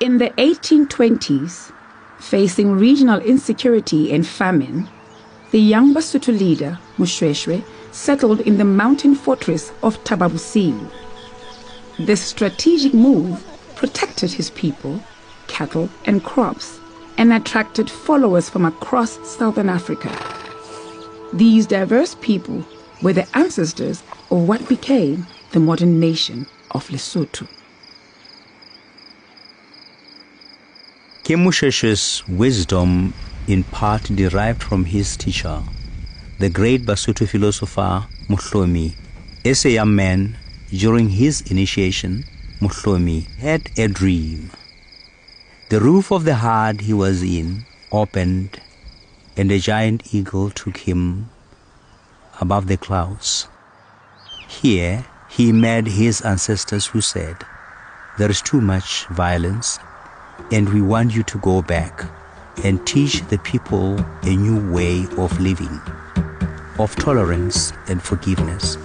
In the 1820s, facing regional insecurity and famine, the young Basotho leader, Moshoeshoe, settled in the mountain fortress of Tababusiu. This strategic move protected his people, cattle and crops, and attracted followers from across southern Africa. These diverse people were the ancestors of what became the modern nation of Lesotho. King Moshoeshoe's wisdom in part derived from his teacher, the great Basotho philosopher Mohlomi. As a young man, during his initiation, Mohlomi had a dream. The roof of the hut he was in opened, and a giant eagle took him above the clouds. Here he met his ancestors who said, "There is too much violence, and we want you to go back and teach the people a new way of living, of tolerance and forgiveness."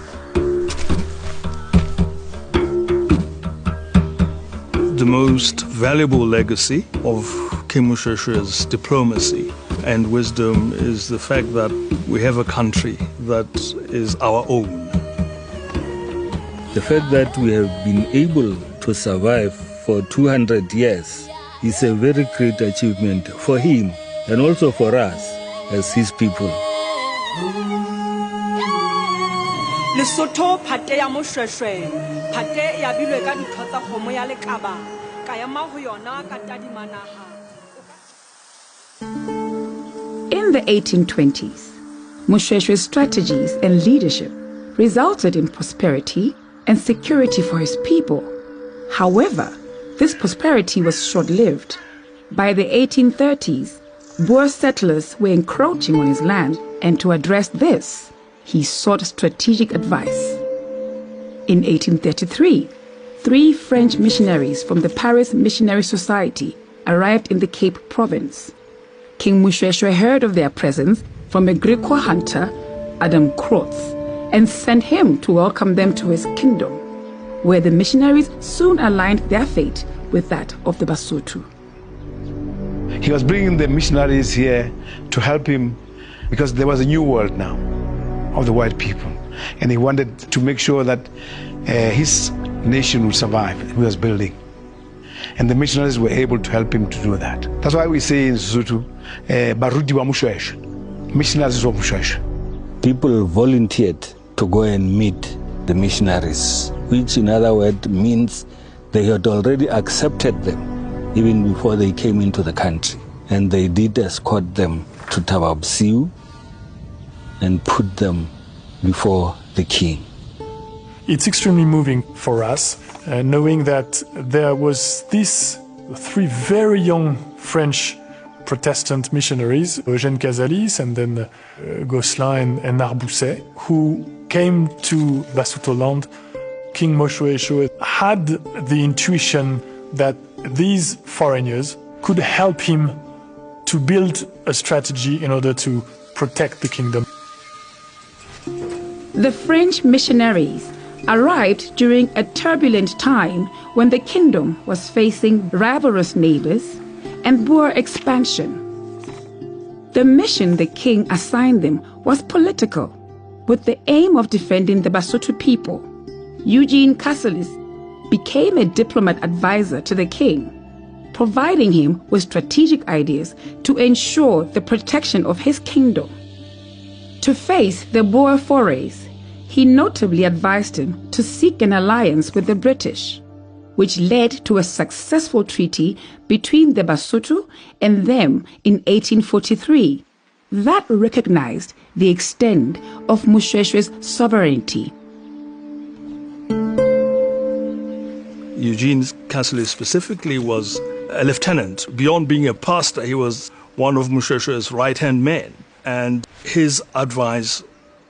The most valuable legacy of King Moshoeshoe's diplomacy and wisdom is the fact that we have a country that is our own. The fact that we have been able to survive for 200 years is a very great achievement for him and also for us as his people. Lesotho phate ya Moshoeshoe, phate ya bilwe ka ditho tsa kgomo ya lekaba, ka ya ma ho yona ka tadimanaha. In the 1820s, Moshoeshoe's strategies and leadership resulted in prosperity and security for his people. However, this prosperity was short-lived. By the 1830s, Boer settlers were encroaching on his land, and to address this, he sought strategic advice. In 1833, 3 French missionaries from the Paris Missionary Society arrived in the Cape Province. King Moshoeshoe heard of their presence from a Griqua hunter, Adam Kroth, and sent him to welcome them to his kingdom, where the missionaries soon aligned their fate with that of the Basotho. He was bringing the missionaries here to help him because there was a new world now of the white people, and he wanted to make sure that his nation would survive. He was building, and the missionaries were able to help him to do that. That's why we say in Lesotho, Barudi wa Moshoeshoe, missionaries of Moshoeshoe. People volunteered to go and meet the missionaries, which in other words means they had already accepted them even before they came into the country. And they did escort them to Tababusiu and put them before the king. It's extremely moving for us, knowing that there was these 3 very young French Protestant missionaries, Eugène Casalis and then Gosselin and Narbousset, who came to Basotho land. King Moshoeshoe had the intuition that these foreigners could help him to build a strategy in order to protect the kingdom. The French missionaries arrived during a turbulent time when the kingdom was facing rivalrous neighbors and Boer expansion. The mission the king assigned them was political, with the aim of defending the Basotho people. Eugene Casalis became a diplomat advisor to the king, providing him with strategic ideas to ensure the protection of his kingdom. To face the Boer forays, he notably advised him to seek an alliance with the British, which led to a successful treaty between the Basotho and them in 1843 that recognized the extent of Moshoeshoe's sovereignty. Eugene Casalis specifically was a lieutenant. Beyond being a pastor, he was one of Moshoeshoe's right-hand men, and his advice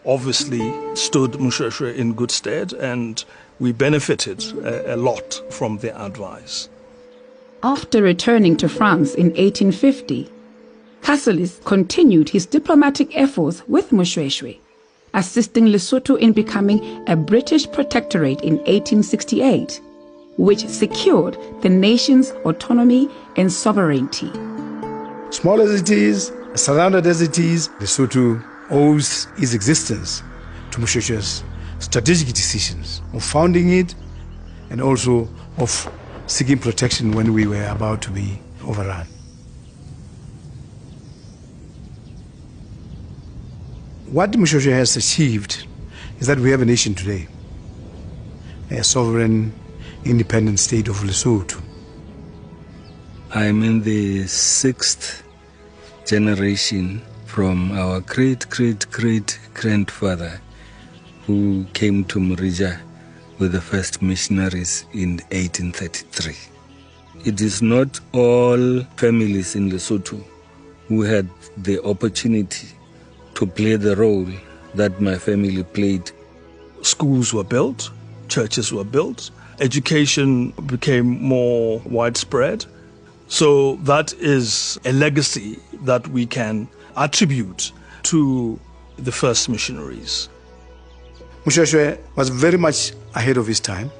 obviously stood Moshoeshoe in good stead, and we benefited a lot from their advice. After returning to France in 1850, Casalis continued his diplomatic efforts with Moshoeshoe, assisting Lesotho in becoming a British protectorate in 1868. which secured the nation's autonomy and sovereignty. Small as it is, surrounded as it is, Lesotho owes its existence to Moshoeshoe's strategic decisions of founding it and also of seeking protection when we were about to be overrun. What Moshoeshoe has achieved is that we have a nation today, a sovereign, independent state of Lesotho. I'm in the 6th generation from our great-great-great-grandfather who came to Morija with the first missionaries in 1833. It is not all families in Lesotho who had the opportunity to play the role that my family played. Schools were built, churches were built, education became more widespread. So that is a legacy that we can attribute to the first missionaries. Moshoeshoe was very much ahead of his time.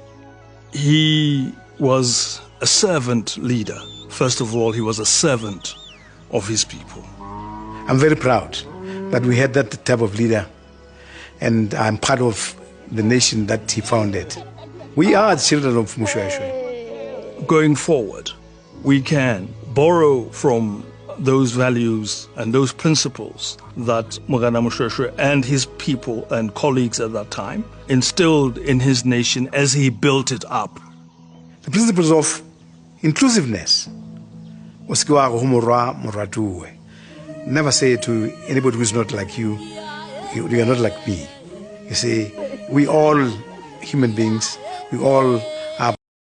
He was a servant leader. First of all, he was a servant of his people. I'm very proud that we had that type of leader, and I'm part of the nation that he founded. We are the children of Moshoeshoe. Going forward, we can borrow from those values and those principles that Morija Mushoshoeshoe and his people and colleagues at that time instilled in his nation as he built it up. The principles of inclusiveness. Never say to anybody who is not like you, you are not like me. You say, we all human beings, we all